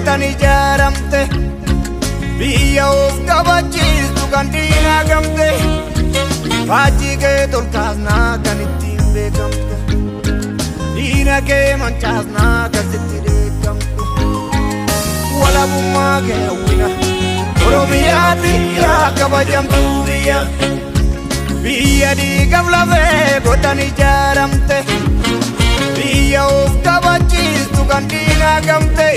gootanii ijaaramte biyya of kabachiistu kan diinaa gamte faajjii kee tolkaasnaa kan ittiin beekamte diina kee mancaasnaa kan sitti beekamte walabummaa kee hawwina Oromiyaatti yaa kabajamtuu biyya dhiigaaf lafee gootanii ijaaramte biyya of kabachiistu kan diinaa gamte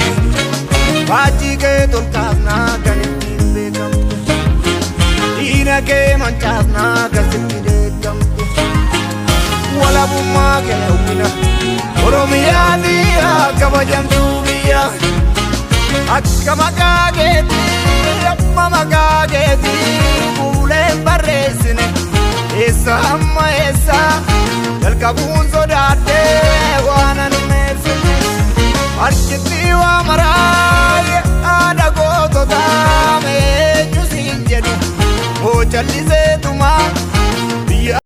faajjii kee tolkaasnaa kan ittiin beekamte diina kee mancaasnaa kan sitti beekamte walabummaa kee hawwina Oromiyaatti yaa kabajamtuu biyya akka maqaa keetii amma maqaa keetii fuuleen barreessine eessa amma eessa jalqabuu